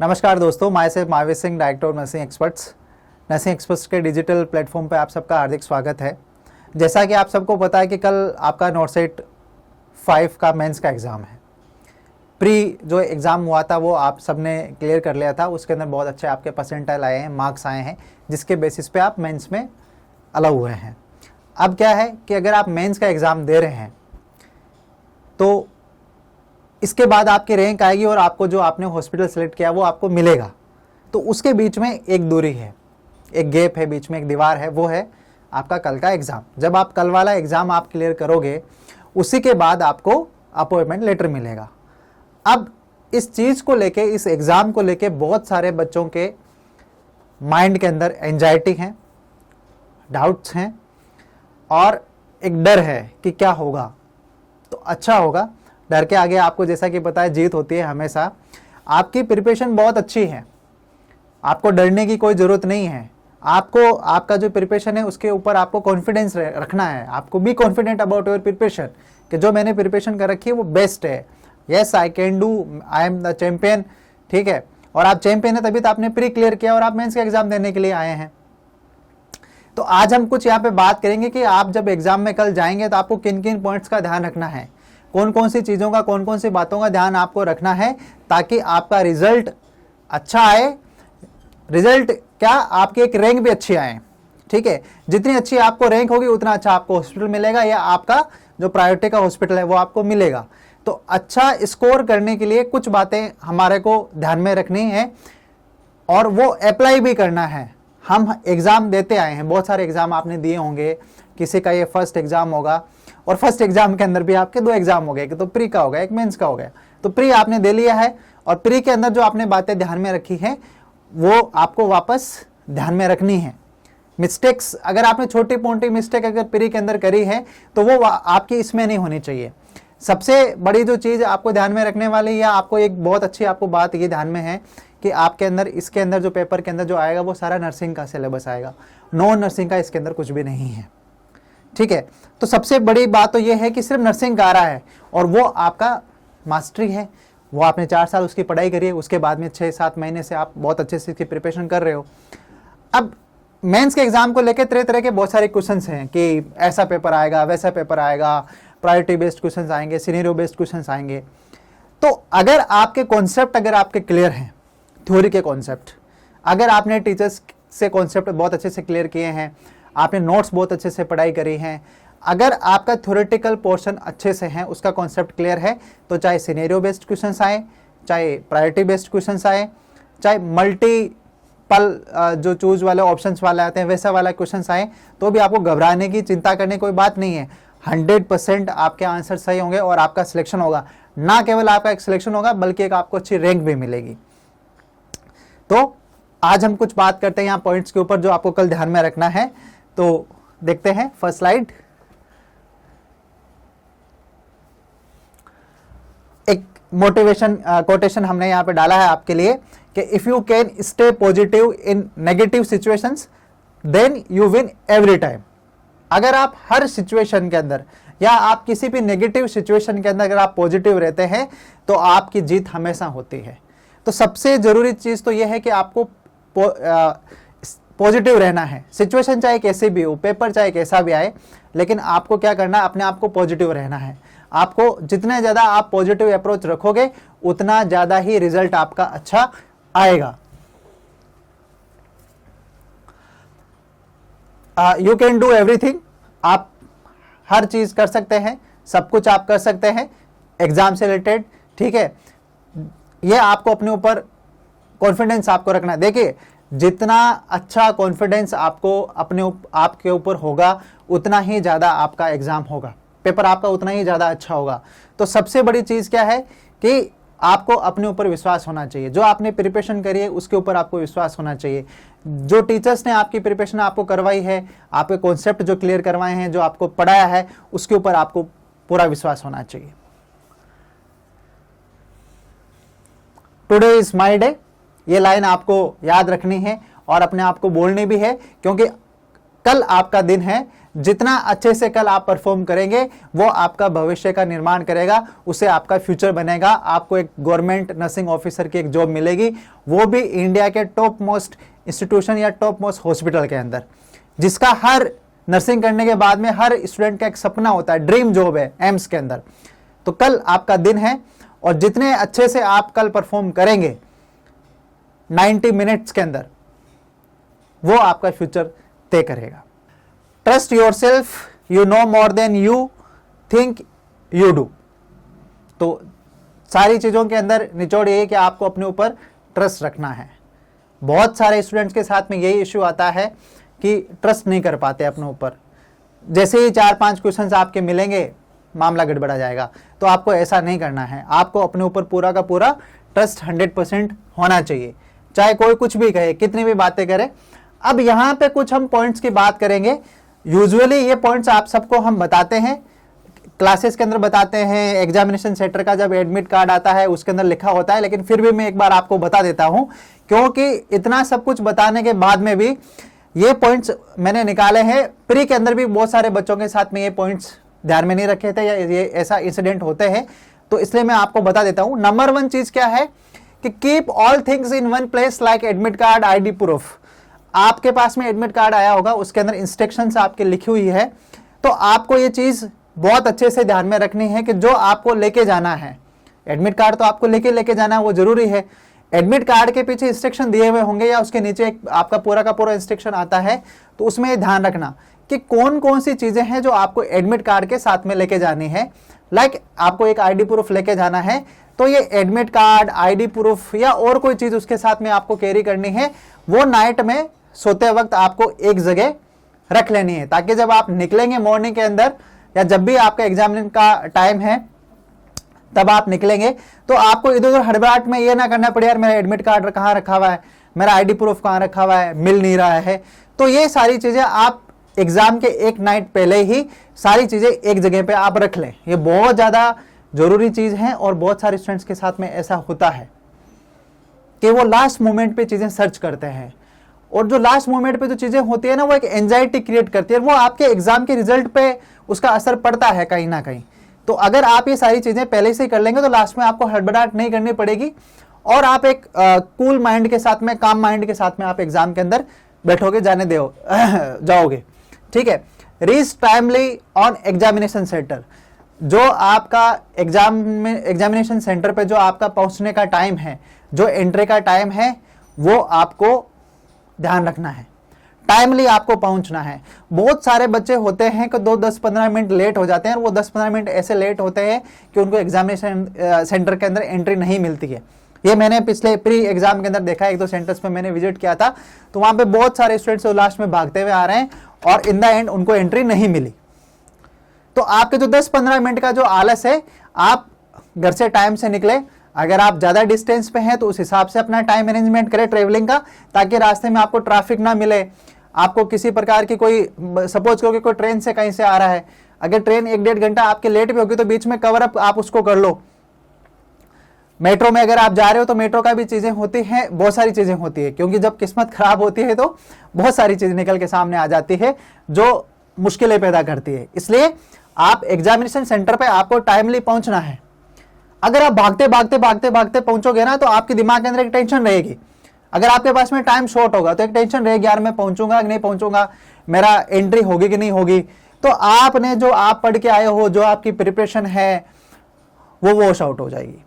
नमस्कार दोस्तों, my self Mahavir Singh, director of nursing experts. Nursing experts के डिजिटल प्लेटफॉर्म पे आप सबका हार्दिक स्वागत है। जैसा कि आप सबको पता है कि कल आपका नॉर्सेट 5 का मेंस का एग्ज़ाम है। प्री जो एग्ज़ाम हुआ था वो आप सबने क्लियर कर लिया था, उसके अंदर बहुत अच्छे आपके परसेंटाइल आए हैं, मार्क्स आए हैं, जिसके बेसिस पे आप मेंस में अलाउ हुए हैं। अब क्या है कि अगर आप मेंस का एग्ज़ाम दे रहे हैं तो इसके बाद आपकी रैंक आएगी और आपको जो आपने हॉस्पिटल सेलेक्ट किया वो आपको मिलेगा। तो उसके बीच में एक दूरी है, एक गैप है, बीच में एक दीवार है, वो है आपका कल का एग्ज़ाम। जब आप कल वाला एग्ज़ाम आप क्लियर करोगे उसी के बाद आपको अपॉइंटमेंट लेटर मिलेगा। अब इस चीज़ को लेके, इस एग्ज़ाम को लेके बहुत सारे बच्चों के माइंड के अंदर एंजाइटी है, डाउट्स हैं और एक डर है कि क्या होगा। तो अच्छा होगा, डर के आगे आपको जैसा कि पता है जीत होती है हमेशा। आपकी प्रिपरेशन बहुत अच्छी है, आपको डरने की कोई ज़रूरत नहीं है। आपको आपका जो प्रिपरेशन है उसके ऊपर आपको कॉन्फिडेंस रखना है। आपको be confident about your preparation कि जो मैंने प्रिपरेशन कर रखी है वो बेस्ट है। Yes, I can do, I am the champion. ठीक है, और आप चैम्पियन है तभी तो आपने प्री क्लियर किया और आप मेंस का एग्जाम देने के लिए आए हैं। तो आज हम कुछ यहाँ पे बात करेंगे कि आप जब एग्जाम में कल जाएंगे तो आपको किन किन पॉइंट्स का ध्यान रखना है, कौन कौन सी चीज़ों का, कौन कौन सी बातों का ध्यान आपको रखना है ताकि आपका रिजल्ट अच्छा आए। रिजल्ट क्या, आपकी एक रैंक भी अच्छी आए। ठीक है, जितनी अच्छी आपको रैंक होगी उतना अच्छा आपको हॉस्पिटल मिलेगा या आपका जो प्रायोरिटी का हॉस्पिटल है वो आपको मिलेगा। तो अच्छा स्कोर करने के लिए कुछ बातें हमारे को ध्यान में रखनी है और वो अप्लाई भी करना है। हम एग्ज़ाम देते आए हैं, बहुत सारे एग्ज़ाम आपने दिए होंगे, किसी का ये फर्स्ट एग्ज़ाम होगा और फर्स्ट एग्जाम के अंदर भी आपके 2 एग्जाम हो गए, एक तो प्री का हो गया, एक मेंस का हो गया। तो प्री आपने दे लिया है और प्री के अंदर जो आपने बातें ध्यान में रखी हैं वो आपको वापस ध्यान में रखनी है। मिस्टेक्स, अगर आपने छोटी मोटी मिस्टेक अगर प्री के अंदर करी है तो वो आपकी इसमें नहीं होनी चाहिए। सबसे बड़ी जो चीज़ आपको ध्यान में रखने वाली, या आपको एक बहुत अच्छी आपको बात ये ध्यान में है कि आपके अंदर इसके अंदर जो पेपर के अंदर जो आएगा वो सारा नर्सिंग का सिलेबस आएगा, नॉन नर्सिंग का इसके अंदर कुछ भी नहीं है। ठीक है, तो सबसे बड़ी बात तो ये है कि सिर्फ नर्सिंग का आ रहा है और वो आपका मास्टरी है, वो आपने 4 साल उसकी पढ़ाई करी है, उसके बाद में 6-7 महीने से आप बहुत अच्छे से इसकी प्रिपरेशन कर रहे हो। अब मेंस के एग्जाम को लेकर तरह तरह के बहुत सारे क्वेश्चंस हैं कि ऐसा पेपर आएगा, वैसा पेपर आएगा, प्रायोरिटी बेस्ड क्वेश्चंस आएंगे, सिनेरियो बेस्ड क्वेश्चंस आएंगे। तो अगर आपके कॉन्सेप्ट अगर आपके क्लियर हैं, थ्योरी के कॉन्सेप्ट, अगर आपने टीचर्स से कॉन्सेप्ट बहुत अच्छे से क्लियर किए हैं, आपने नोट्स बहुत अच्छे से पढ़ाई करी हैं, अगर आपका थ्योरेटिकल पोर्शन अच्छे से है, उसका कॉन्सेप्ट क्लियर है, तो चाहे सिनेरियो बेस्ड क्वेश्चंस आए, चाहे प्रायोरिटी बेस्ड क्वेश्चंस आए, चाहे मल्टीपल जो चूज वाले ऑप्शंस वाले आते हैं वैसा वाला क्वेश्चंस आए, तो भी आपको घबराने की, चिंता करने कोई बात नहीं है। 100% आपके आंसर सही होंगे और आपका सिलेक्शन होगा। ना केवल आपका एक सिलेक्शन होगा बल्कि एक आपको अच्छी रैंक भी मिलेगी। तो आज हम कुछ बात करते हैं यहाँ पॉइंट्स के ऊपर जो आपको कल ध्यान में रखना है। तो देखते हैं फर्स्ट स्लाइड। एक मोटिवेशन कोटेशन हमने यहाँ पे डाला है आपके लिए कि if you can stay positive in negative situations then you win every time. अगर आप हर सिचुएशन के अंदर या आप किसी भी नेगेटिव सिचुएशन के अंदर अगर आप पॉजिटिव रहते हैं तो आपकी जीत हमेशा होती है। तो सबसे जरूरी चीज तो यह है कि आपको पॉजिटिव रहना है। सिचुएशन चाहे कैसे भी हो, पेपर चाहे कैसा भी आए, लेकिन आपको क्या करना है, अपने आप को पॉजिटिव रहना है। आपको जितने ज़्यादा आप पॉजिटिव अप्रोच रखोगे उतना ज़्यादा ही रिजल्ट आपका अच्छा आएगा। यू कैन डू एवरीथिंग, आप हर चीज़ कर सकते हैं, सब कुछ आप कर सकते हैं एग्जाम से रिलेटेड। ठीक है, ये आपको अपने ऊपर कॉन्फिडेंस आपको रखना है। देखिए, जितना अच्छा कॉन्फिडेंस आपको आपके ऊपर होगा उतना ही ज़्यादा आपका एग्ज़ाम होगा, पेपर आपका उतना ही ज़्यादा अच्छा होगा। तो सबसे बड़ी चीज़ क्या है कि आपको अपने ऊपर विश्वास होना चाहिए। जो आपने प्रिपरेशन करी है उसके ऊपर आपको विश्वास होना चाहिए। जो टीचर्स ने आपकी प्रिपरेशन आपको करवाई है, आपके कॉन्सेप्ट जो क्लियर करवाए हैं, जो आपको पढ़ाया है, उसके ऊपर आपको पूरा विश्वास होना चाहिए। टुडे इज माई डे, ये लाइन आपको याद रखनी है और अपने आप को बोलनी भी है, क्योंकि कल आपका दिन है जितना अच्छे से कल आप परफॉर्म करेंगे वो आपका भविष्य का निर्माण करेगा, उससे आपका फ्यूचर बनेगा, आपको एक गवर्नमेंट नर्सिंग ऑफिसर की एक जॉब मिलेगी, वो भी इंडिया के टॉप मोस्ट इंस्टीट्यूशन या टॉप मोस्ट हॉस्पिटल के अंदर, जिसका हर नर्सिंग करने के बाद में हर स्टूडेंट का एक सपना होता है, ड्रीम जॉब है एम्स के अंदर। तो कल आपका दिन है और जितने अच्छे से आप कल परफॉर्म करेंगे 90 मिनट्स के अंदर, वो आपका फ्यूचर तय करेगा। Trust your self, you know more than you think you do. तो सारी चीज़ों के अंदर निचोड़ ये है कि आपको अपने ऊपर ट्रस्ट रखना है। बहुत सारे स्टूडेंट्स के साथ में यही इश्यू आता है कि ट्रस्ट नहीं कर पाते अपने ऊपर। जैसे ही 4-5 क्वेश्चंस आपके मिलेंगे मामला गड़बड़ा जाएगा। तो आपको ऐसा नहीं करना है, आपको अपने ऊपर पूरा का पूरा ट्रस्ट 100% होना चाहिए, चाहे कोई कुछ भी कहे, कितनी भी बातें करे। अब यहाँ पे कुछ हम पॉइंट्स की बात करेंगे। यूजुअली ये पॉइंट्स आप सबको हम बताते हैं, क्लासेस के अंदर बताते हैं, एग्जामिनेशन सेंटर का जब एडमिट कार्ड आता है उसके अंदर लिखा होता है, लेकिन फिर भी मैं एक बार आपको बता देता हूँ, क्योंकि इतना सब कुछ बताने के बाद में भी ये पॉइंट्स मैंने निकाले हैं। प्री के अंदर भी बहुत सारे बच्चों के साथ में ये पॉइंट्स ध्यान में नहीं रखे थे या ये ऐसा इंसिडेंट होते हैं, तो इसलिए मैं आपको बता देता हूँ। नंबर 1 चीज क्या है कि keep all things in one place like admit card, ID proof. आपके पास में एडमिट कार्ड आया होगा, उसके अंदर इंस्ट्रक्शंस आपके लिखी हुई है, तो आपको ये चीज बहुत अच्छे से ध्यान में रखनी है कि जो आपको लेके जाना है, एडमिट कार्ड तो आपको लेके जाना है, वो जरूरी है। एडमिट कार्ड के पीछे इंस्ट्रक्शन दिए हुए होंगे या उसके नीचे एक आपका पूरा का पूरा इंस्ट्रक्शन आता है, तो उसमें ध्यान रखना कि कौन कौन सी चीजें हैं जो आपको एडमिट कार्ड के साथ में लेके जानी है। लाइक आपको एक आईडी प्रूफ लेके जाना है, तो ये एडमिट कार्ड, आईडी प्रूफ या और कोई चीज उसके साथ में आपको कैरी करनी है, वो नाइट में सोते वक्त आपको एक जगह रख लेनी है, ताकि जब आप निकलेंगे मॉर्निंग के अंदर या जब भी आपका एग्जामिनेशन का टाइम है तब आप निकलेंगे, तो आपको इधर उधर हड़बड़ाहट में ये ना करना पड़े, यार मेरा एडमिट कार्ड कहाँ रखा हुआ है, मेरा आईडी प्रूफ कहाँ रखा हुआ है, मिल नहीं रहा है। तो ये सारी चीजें आप एग्जाम के एक नाइट पहले ही सारी चीजें एक जगह पे आप रख लें। ये बहुत ज्यादा जरूरी चीज है और बहुत सारे स्टूडेंट्स के साथ में ऐसा होता है कि वो लास्ट मोमेंट पे चीजें सर्च करते हैं, और जो लास्ट मोमेंट पे जो चीजें होती है ना, वो एक एंजाइटी क्रिएट करती है, वो आपके एग्जाम के रिजल्ट पे उसका असर पड़ता है कहीं ना कहीं। तो अगर आप ये सारी चीजें पहले से ही कर लेंगे तो लास्ट में आपको हड़बड़ाहट नहीं करनी पड़ेगी और आप एक कूल माइंड के साथ में, काम माइंड के साथ में आप एग्जाम के अंदर बैठोगे, जाने दो जाओगे। ठीक है। Reach timely on examination centre. जो आपका एग्जामिनेशन सेंटर पे जो आपका पहुंचने का टाइम है, जो एंट्री का टाइम है, वो आपको ध्यान रखना है, टाइमली आपको पहुंचना है। बहुत सारे बच्चे होते हैं कि 2-10-15 मिनट लेट हो जाते हैं, और वो 10-15 मिनट ऐसे लेट होते हैं कि उनको एग्जामिनेशन सेंटर के अंदर एंट्री नहीं मिलती है। ये मैंने पिछले प्री एग्जाम के अंदर देखा, 1-2 सेंटर्स पे मैंने विजिट किया था, तो वहां पे बहुत सारे स्टूडेंट्स लास्ट में भागते हुए आ रहे हैं और इन द एंड उनको एंट्री नहीं मिली। तो आपके जो 10-15 मिनट का जो आलस है, आप घर से टाइम से निकले। अगर आप ज्यादा डिस्टेंस पे हैं तो उस हिसाब से अपना टाइम मैनेजमेंट करें ट्रेवलिंग का, ताकि रास्ते में आपको ट्रैफिक ना मिले, आपको किसी प्रकार की कोई, सपोज करो कि कोई ट्रेन से कहीं से आ रहा है, अगर ट्रेन 1-1.5 घंटा आपके लेट भी होगी तो बीच में कवर अप आप उसको कर लो। मेट्रो में अगर आप जा रहे हो तो मेट्रो का भी चीजें होती हैं, बहुत सारी चीजें होती है, क्योंकि जब किस्मत खराब होती है तो बहुत सारी चीजें निकल के सामने आ जाती है जो मुश्किलें पैदा करती है। इसलिए आप एग्जामिनेशन सेंटर पे आपको टाइमली पहुंचना है। अगर आप भागते पहुंचोगे ना, तो आपके दिमाग के अंदर एक टेंशन रहेगी। अगर आपके पास में टाइम शॉर्ट होगा तो एक टेंशन रहेगी, यार मैं पहुंचूंगा कि नहीं पहुंचूंगा, मेरा एंट्री होगी कि नहीं होगी। तो आपने जो आप पढ़ के आए हो, जो आपकी प्रिपरेशन है, वो वॉश आउट हो जाएगी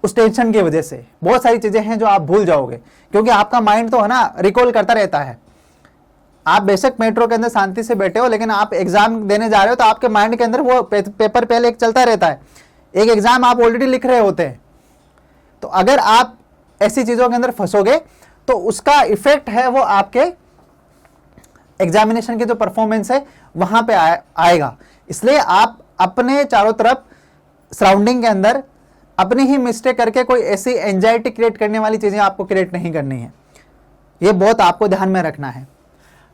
उस टेंशन की वजह से। बहुत सारी चीजें हैं जो आप भूल जाओगे, क्योंकि आपका माइंड तो है ना रिकॉल करता रहता है। आप बेशक मेट्रो के अंदर शांति से बैठे हो, लेकिन आप एग्जाम देने जा रहे हो तो आपके माइंड के अंदर वो पेपर पहले एक चलता रहता है, एक एग्जाम आप ऑलरेडी लिख रहे होते हैं। तो अगर आप ऐसी चीजों के अंदर फंसोगे तो उसका इफेक्ट है वो आपके एग्जामिनेशन की जो परफॉर्मेंस है वहां पे आएगा। इसलिए आप अपने चारों तरफ सराउंडिंग के अंदर अपनी ही मिस्टेक करके कोई ऐसी एंजाइटी क्रिएट करने वाली चीजें आपको क्रिएट नहीं करनी है। ये बहुत आपको ध्यान में रखना है।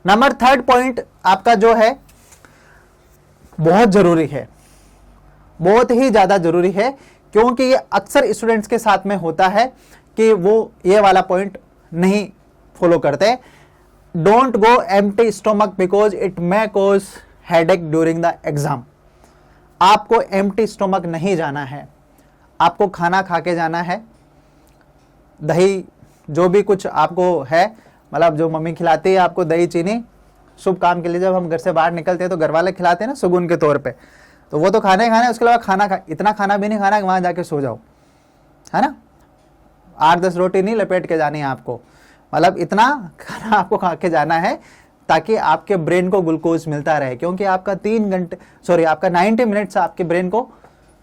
नंबर 3 पॉइंट आपका जो है बहुत जरूरी है, बहुत ही ज्यादा जरूरी है, क्योंकि ये अक्सर स्टूडेंट्स के साथ में होता है कि वो ये वाला पॉइंट नहीं फॉलो करते। Don't go empty stomach because it may cause headache during the exam. आपको एम्प्टी स्टोमक नहीं जाना है, आपको खाना खा के जाना है। दही जो भी कुछ आपको है, मतलब जो मम्मी खिलाती है आपको दही चीनी, शुभ काम के लिए जब हम घर से बाहर निकलते हैं तो घर वाले खिलाते हैं ना शगुन के तौर पे, तो वो तो खाना ही खाना है। उसके अलावा खाना इतना खाना भी नहीं खाना है कि वहाँ जाके सो जाओ, है ना। 8-10 रोटी नहीं लपेट के जानी है आपको, मतलब इतना खाना आपको खा के जाना है ताकि आपके ब्रेन को ग्लूकोज मिलता रहे, क्योंकि आपका 90 मिनट से आपके ब्रेन को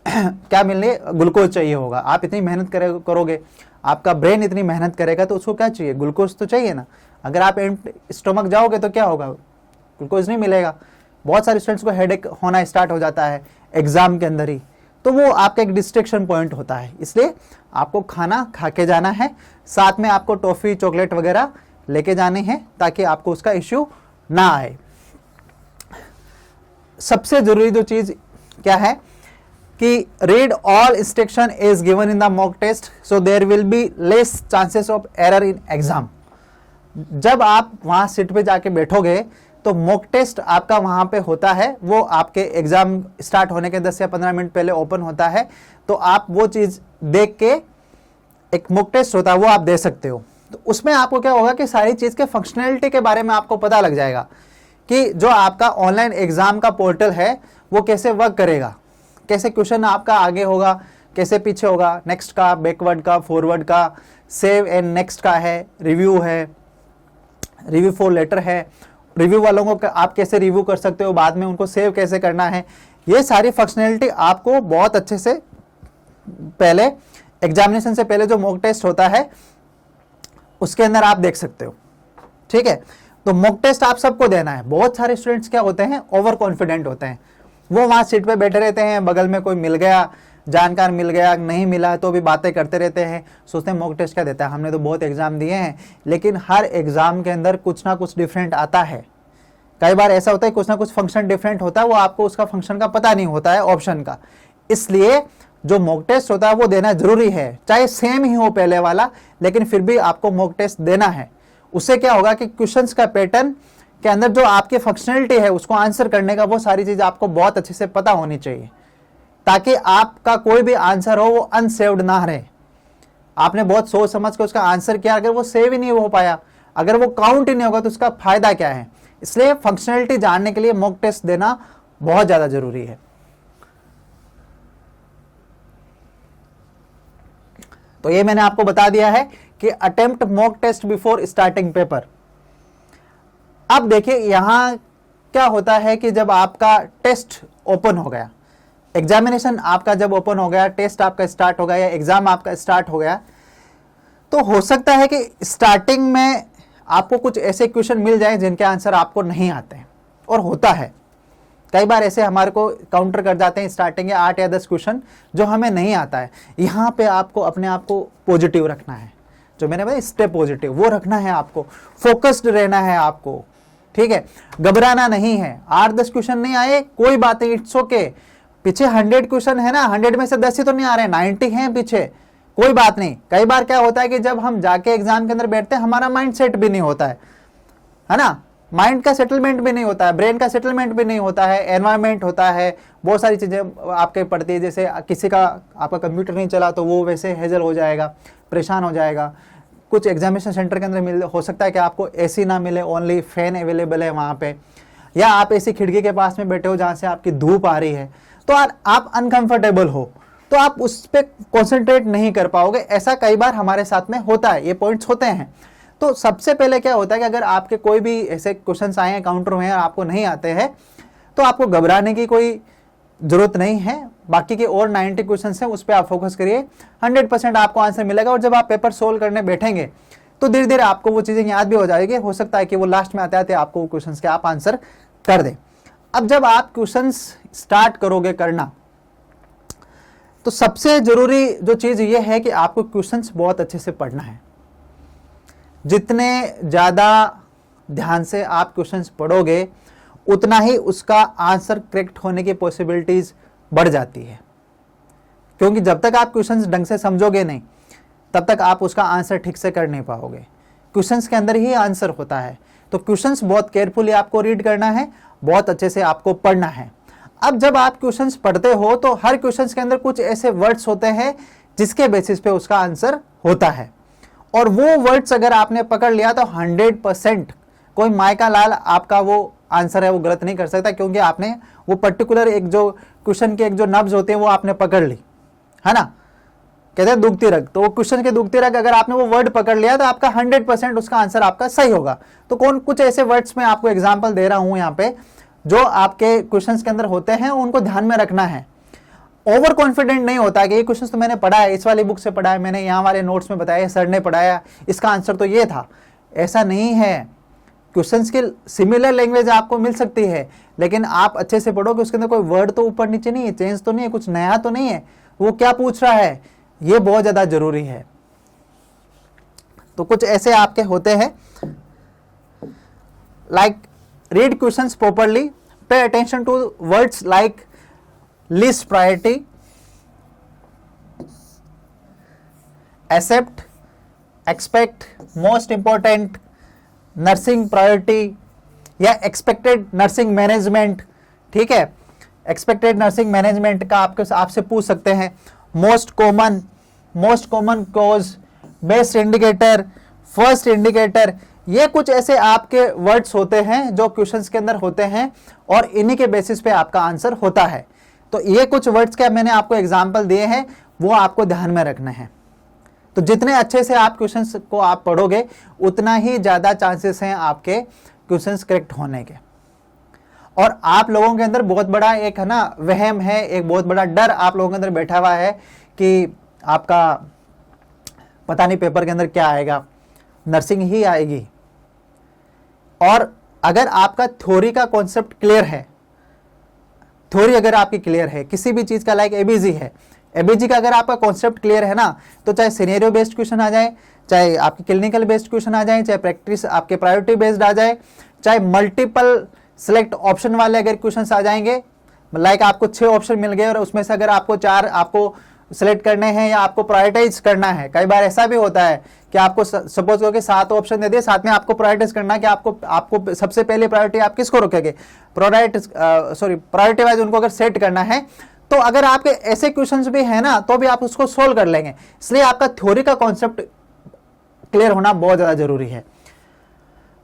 क्या मिलने, ग्लूकोज चाहिए होगा। आप इतनी मेहनत करोगे, आपका ब्रेन इतनी मेहनत करेगा तो उसको क्या चाहिए, ग्लूकोज तो चाहिए ना। अगर आप स्टोमक जाओगे तो क्या होगा, ग्लूकोज नहीं मिलेगा। बहुत सारे स्टूडेंट्स को हेडेक होना स्टार्ट हो जाता है एग्जाम के अंदर ही, तो वो आपका एक डिस्ट्रैक्शन पॉइंट होता है। इसलिए आपको खाना खा के जाना है, साथ में आपको टॉफी चॉकलेट वगैरह लेके जाने हैं ताकि आपको उसका इश्यू ना आए। सबसे जरूरी जो चीज क्या है कि read all instruction is given in the mock test so there will be less chances of error in exam. जब आप वहां सीट पे जाके बैठोगे तो मॉक टेस्ट आपका वहां पे होता है, वो आपके एग्जाम स्टार्ट होने के 10 या 15 मिनट पहले ओपन होता है, तो आप वो चीज देख के, एक मॉक टेस्ट होता है वो आप दे सकते हो। तो उसमें आपको क्या होगा कि सारी चीज के फंक्शनैलिटी के बारे में आपको पता लग जाएगा कि जो आपका ऑनलाइन एग्जाम का पोर्टल है वो कैसे वर्क करेगा, कैसे क्वेश्चन आपका आगे होगा, कैसे पीछे होगा, नेक्स्ट का, बैकवर्ड का, फॉरवर्ड का, सेव एंड नेक्स्ट का है, रिव्यू है, रिव्यू फॉर लेटर है, रिव्यू वालों को आप कैसे रिव्यू कर सकते हो, बाद में उनको सेव कैसे करना है। ये सारी फंक्शनैलिटी आपको बहुत अच्छे से पहले एग्जामिनेशन से पहले जो मॉक टेस्ट होता है उसके अंदर आप देख सकते हो। ठीक है, तो मॉक टेस्ट आप सबको देना है। बहुत सारे स्टूडेंट्स क्या होते हैं, ओवर कॉन्फिडेंट होते हैं, वो वहां सीट पे बैठे रहते हैं, बगल में कोई मिल गया, जानकार मिल गया, नहीं मिला तो भी बातें करते रहते हैं, सोचते हैं मॉक टेस्ट क्या देता है, हमने तो बहुत एग्जाम दिए हैं। लेकिन हर एग्जाम के अंदर कुछ ना कुछ डिफरेंट आता है। कई बार ऐसा होता है कुछ ना कुछ फंक्शन डिफरेंट होता है, वो आपको उसका फंक्शन का पता नहीं होता है, ऑप्शन का। इसलिए जो मॉक टेस्ट होता है वो देना जरूरी है, चाहे सेम ही हो पहले वाला, लेकिन फिर भी आपको मॉक टेस्ट देना है। उससे क्या होगा कि क्वेश्चंस का पैटर्न के अंदर जो आपकी फंक्शनैलिटी है उसको आंसर करने का, वो सारी चीज आपको बहुत अच्छे से पता होनी चाहिए, ताकि आपका कोई भी आंसर हो वो अनसेव्ड ना रहे। आपने बहुत सोच समझ के उसका आंसर किया, अगर वो सेव ही नहीं हो पाया, अगर वो काउंट ही नहीं होगा तो उसका फायदा क्या है। इसलिए फंक्शनैलिटी जानने के लिए मॉक टेस्ट देना बहुत ज्यादा जरूरी है। तो ये मैंने आपको बता दिया है कि attempt mock test before starting paper. अब देखिए यहां क्या होता है कि जब आपका टेस्ट ओपन हो गया, एग्जामिनेशन आपका जब ओपन हो गया, टेस्ट आपका स्टार्ट हो गया या एग्जाम आपका स्टार्ट हो गया, तो हो सकता है कि स्टार्टिंग में आपको कुछ ऐसे क्वेश्चन मिल जाए जिनके आंसर आपको नहीं आते हैं, और होता है कई बार ऐसे हमारे को काउंटर कर जाते हैं स्टार्टिंग के 8 या 10 क्वेश्चन जो हमें नहीं आता है। यहाँ पे आपको अपने आप को पॉजिटिव रखना है, जो मैंने बताया स्टे पॉजिटिव, वो रखना है आपको, फोकस्ड रहना है आपको। ठीक है, घबराना नहीं है। 8-10 क्वेश्चन नहीं आए कोई बात नहीं, इट्स ओके। पीछे 100 क्वेश्चन है ना, 100 में से 10 ही तो नहीं आ रहे, 90 हैं पीछे, कोई बात नहीं। कई बार क्या होता है कि जब हम जाके एग्जाम के अंदर बैठते हैं हमारा माइंड सेट भी नहीं होता है ना, माइंड का सेटलमेंट भी नहीं होता है, ब्रेन का सेटलमेंट भी नहीं होता है, एनवायरनमेंट होता है, बहुत सारी चीजें आपके पड़ती है। जैसे किसी का आपका कंप्यूटर नहीं चला तो वो वैसे हेजल हो जाएगा, परेशान हो जाएगा। कुछ एग्जामिनेशन सेंटर के अंदर हो सकता है कि आपको एसी ना मिले, ओनली फैन अवेलेबल है वहां पे, या आप ऐसी खिड़की के पास में बैठे हो जहां से आपकी धूप आ रही है, तो आप अनकंफर्टेबल हो, तो आप उस पर कॉन्सेंट्रेट नहीं कर पाओगे। ऐसा कई बार हमारे साथ में होता है, ये पॉइंट्स होते हैं। तो सबसे पहले क्या होता है कि अगर आपके कोई भी ऐसे क्वेश्चंस आए हैं काउंटर में और आपको नहीं आते हैं, तो आपको घबराने की कोई जरूरत नहीं है। बाकी के और 90 क्वेश्चंस हैं उस पर आप फोकस करिए, 100% आपको आंसर मिलेगा। और जब आप पेपर सोल्व करने बैठेंगे तो धीरे धीरे आपको वो चीजें याद भी हो जाएगी। हो सकता है कि वो लास्ट में आते आते आपको वो क्वेश्चंस के आप आंसर कर दें। अब जब आप क्वेश्चंस स्टार्ट करोगे करना, तो सबसे जरूरी जो चीज ये है कि आपको क्वेश्चंस बहुत अच्छे से पढ़ना है। जितने ज्यादा ध्यान से आप क्वेश्चंस पढ़ोगे उतना ही उसका आंसर करेक्ट होने की पॉसिबिलिटीज बढ़ जाती है, क्योंकि जब तक आप क्वेश्चंस ढंग से समझोगे नहीं तब तक आप उसका आंसर ठीक से कर नहीं पाओगे। क्वेश्चंस के अंदर ही आंसर होता है, तो क्वेश्चंस बहुत केयरफुली आपको रीड करना है, बहुत अच्छे से आपको पढ़ना है। अब जब आप क्वेश्चंस पढ़ते हो तो हर क्वेश्चंस के अंदर कुछ ऐसे वर्ड्स होते हैं जिसके बेसिस पे उसका आंसर होता है, और वो वर्ड्स अगर आपने पकड़ लिया तो 100% कोई माय का लाल आपका वो आंसर है वो गलत नहीं कर सकता, क्योंकि आपने वो पर्टिकुलर एक जो क्वेश्चन के एक जो नब्ज होते हैं वो आपने पकड़ ली, है ना, कहते हैं दुखती रग, तो वो क्वेश्चन के दुखती रग अगर आपने वो वर्ड पकड़ लिया तो आपका 100% उसका आंसर आपका सही होगा। तो कौन कुछ ऐसे वर्ड्स में आपको एग्जांपल दे रहा हूं यहाँ पे जो आपके क्वेश्चंस के अंदर होते हैं, उनको ध्यान में रखना है। ओवर कॉन्फिडेंट नहीं होता कि ये क्वेश्चन तो मैंने पढ़ा है, इस वाली बुक से पढ़ा है, मैंने यहाँ वाले नोट्स में बताया, सर ने पढ़ाया, इसका आंसर तो ये था, ऐसा नहीं है। क्वेश्चंस की सिमिलर लैंग्वेज आपको मिल सकती है, लेकिन आप अच्छे से पढ़ो कि उसके अंदर कोई वर्ड तो ऊपर नीचे नहीं है, चेंज तो नहीं है, कुछ नया तो नहीं है, वो क्या पूछ रहा है, ये बहुत ज्यादा जरूरी है। तो कुछ ऐसे आपके होते हैं, like read questions properly, pay attention to words like least priority, except, expect, most important, nursing priority या एक्सपेक्टेड नर्सिंग मैनेजमेंट। ठीक है, एक्सपेक्टेड नर्सिंग मैनेजमेंट का आपसे पूछ सकते हैं। Most common cause, best indicator, first indicator, ये कुछ ऐसे आपके वर्ड्स होते हैं जो क्वेश्चंस के अंदर होते हैं और इन्हीं के बेसिस पे आपका आंसर होता है। तो ये कुछ वर्ड्स के मैंने आपको एग्जांपल दिए हैं, वो आपको ध्यान में रखना है। तो जितने अच्छे से आप क्वेश्चंस को आप पढ़ोगे उतना ही ज्यादा चांसेस हैं आपके क्वेश्चंस करेक्ट होने के। और आप लोगों के अंदर बहुत बड़ा एक है ना वहम है, एक बहुत बड़ा डर आप लोगों के अंदर बैठा हुआ है कि आपका पता नहीं पेपर के अंदर क्या आएगा, नर्सिंग ही आएगी। और अगर आपका थ्योरी का कॉन्सेप्ट क्लियर है, थ्योरी अगर आपकी क्लियर है किसी भी चीज का, लाइक एबीजी है, एबीजी का अगर आपका कॉन्सेप्ट क्लियर है ना, तो चाहे सिनेरियो बेस्ड क्वेश्चन आ जाए, चाहे आपके क्लिनिकल बेस्ड क्वेश्चन आ जाए, चाहे प्रैक्टिस आपके प्रायोरिटी बेस्ड आ जाए, चाहे मल्टीपल सिलेक्ट ऑप्शन वाले अगर क्वेश्चंस आ जाएंगे, लाइक आपको 6 ऑप्शन मिल गए और उसमें से अगर आपको 4 आपको सिलेक्ट करने हैं या आपको प्रायोरिटाइज करना है। कई बार ऐसा भी होता है कि आपको सपोज करो कि 7 ऑप्शन दे दिए, साथ में आपको प्रायोरिटाइज करना है कि आपको सबसे पहले प्रायोरिटी आप किसको रखेंगे, प्रायोरिटी वाइज उनको अगर सेट करना है। तो अगर आपके ऐसे क्वेश्चंस भी है ना तो भी आप उसको सोल्व कर लेंगे। इसलिए आपका थ्योरी का कॉन्सेप्ट क्लियर होना बहुत ज्यादा जरूरी है।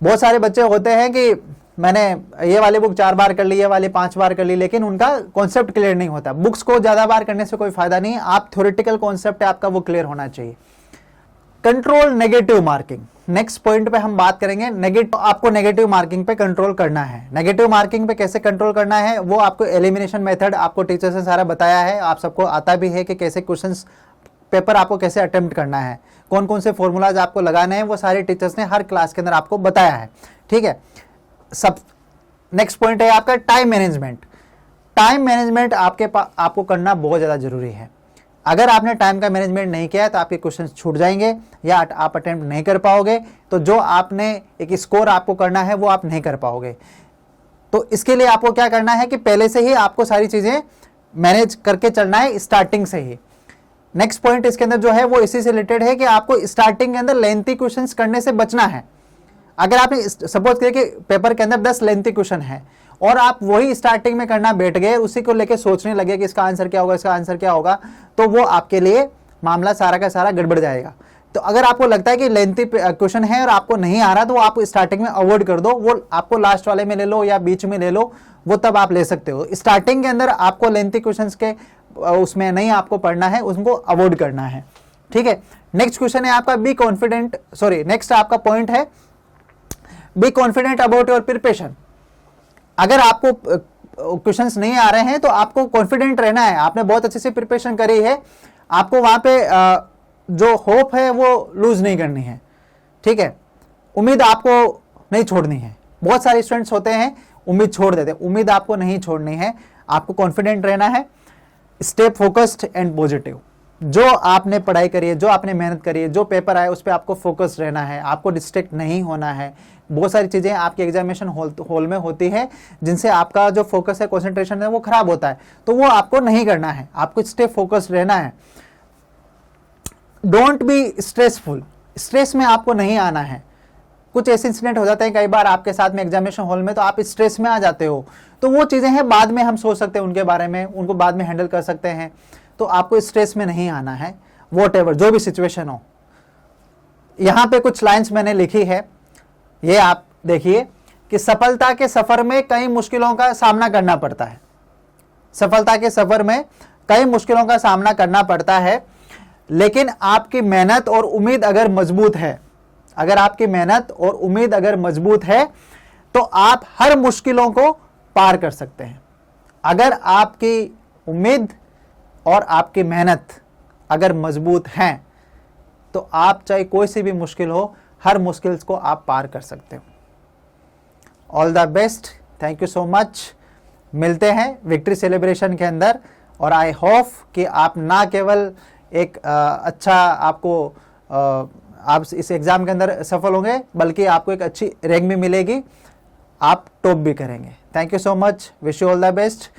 बहुत सारे बच्चे होते हैं कि मैंने ये वाली बुक 4 बार कर ली, ये वाली 5 बार कर ली, लेकिन उनका कॉन्सेप्ट क्लियर नहीं होता। बुक्स को ज्यादा बार करने से कोई फायदा नहीं, आप थ्योरेटिकल कॉन्सेप्ट है आपका वो क्लियर होना चाहिए। Control negative marking, next point पे हम बात करेंगे। आपको नेगेटिव मार्किंग पे कंट्रोल करना है। नेगेटिव मार्किंग पे कैसे कंट्रोल करना है वो आपको एलिमिनेशन मेथड आपको टीचर्स ने सारा बताया है, आप सबको आता भी है कि कैसे क्वेश्चंस पेपर आपको कैसे अटेम्प्ट करना है, कौन कौन से फॉर्मूलाज आपको लगाने हैं, वो सारे टीचर्स ने हर क्लास के अंदर आपको बताया है। ठीक है, सब नेक्स्ट पॉइंट है आपका टाइम मैनेजमेंट। टाइम मैनेजमेंट आपको करना बहुत ज़्यादा जरूरी है। अगर आपने टाइम का मैनेजमेंट नहीं किया तो आपके क्वेश्चन छूट जाएंगे या आप अटेम्प्ट नहीं कर पाओगे, तो जो आपने एक स्कोर आपको करना है वो आप नहीं कर पाओगे। तो इसके लिए आपको क्या करना है कि पहले से ही आपको सारी चीज़ें मैनेज करके चलना है स्टार्टिंग से ही। नेक्स्ट पॉइंट इसके अंदर जो है वो इसी से रिलेटेड है कि आपको स्टार्टिंग के अंदर लेंथी क्वेश्चंस करने से बचना है। अगर आपने सपोज करिए कि पेपर के अंदर 10 लेंथी क्वेश्चन है और आप वही स्टार्टिंग में करना बैठ गए, उसी को लेके सोचने लगे कि इसका आंसर क्या होगा, इसका आंसर क्या होगा, तो वो आपके लिए मामला सारा का सारा गड़बड़ जाएगा। तो अगर आपको लगता है कि लेंथी क्वेश्चन है और आपको नहीं आ रहा तो आप स्टार्टिंग में अवॉइड कर दो, वो आपको लास्ट वाले में ले लो या बीच में ले लो, वो तब आप ले सकते हो। स्टार्टिंग के अंदर आपको लेंथी क्वेश्चंस के उसमें नहीं आपको पढ़ना है, उसको अवॉइड करना है। ठीक है, नेक्स्ट क्वेश्चन है आपका बी कॉन्फिडेंट, नेक्स्ट आपका पॉइंट है be confident about your preparation. अगर आपको क्वेश्चंस नहीं आ रहे हैं तो आपको कॉन्फिडेंट रहना है, आपने बहुत अच्छे से प्रिपरेशन करी है, आपको वहां पे जो होप है वो लूज नहीं करनी है। ठीक है, उम्मीद आपको नहीं छोड़नी है। बहुत सारे स्टूडेंट्स होते हैं उम्मीद छोड़ देते हैं, उम्मीद आपको नहीं छोड़नी है, आपको कॉन्फिडेंट रहना है। Stay focused and positive. जो आपने पढ़ाई करी है, जो आपने मेहनत करी है, जो पेपर आए उस पर आपको फोकस रहना है, आपको डिस्ट्रैक्ट नहीं होना है। बहुत सारी चीजें आपके एग्जामिनेशन हॉल में होती है जिनसे आपका जो फोकस है, कंसंट्रेशन है वो खराब होता है, तो वो आपको नहीं करना है, आपको स्टे फोकस्ड रहना है। डोंट बी स्ट्रेसफुल, स्ट्रेस में आपको नहीं आना है। कुछ ऐसे इंसिडेंट हो जाते हैं कई बार आपके साथ में एग्जामिनेशन हॉल में, तो आप स्ट्रेस में आ जाते हो, तो वो चीज़ें हैं बाद में हम सोच सकते हैं उनके बारे में, उनको बाद में हैंडल कर सकते हैं। तो आपको स्ट्रेस में नहीं आना है, वॉटएवर जो भी सिचुएशन हो। यहाँ पे कुछ लाइंस मैंने लिखी है, ये आप देखिए कि सफलता के सफर में कई मुश्किलों का सामना करना पड़ता है। सफलता के सफर में कई मुश्किलों का सामना करना पड़ता है, लेकिन आपकी मेहनत और उम्मीद अगर मजबूत है, अगर आपकी मेहनत और उम्मीद अगर मजबूत है तो आप हर मुश्किलों को पार कर सकते हैं। अगर आपकी उम्मीद और आपकी मेहनत अगर मजबूत हैं तो आप चाहे कोई सी भी मुश्किल हो, हर मुश्किल को आप पार कर सकते हो। All the best, thank you so much. मिलते हैं विक्ट्री सेलिब्रेशन के अंदर, और आई होप कि आप ना केवल एक अच्छा आपको आप इस एग्ज़ाम के अंदर सफल होंगे, बल्कि आपको एक अच्छी रैंक भी मिलेगी, आप टॉप भी करेंगे। Thank you so much, wish you all the best.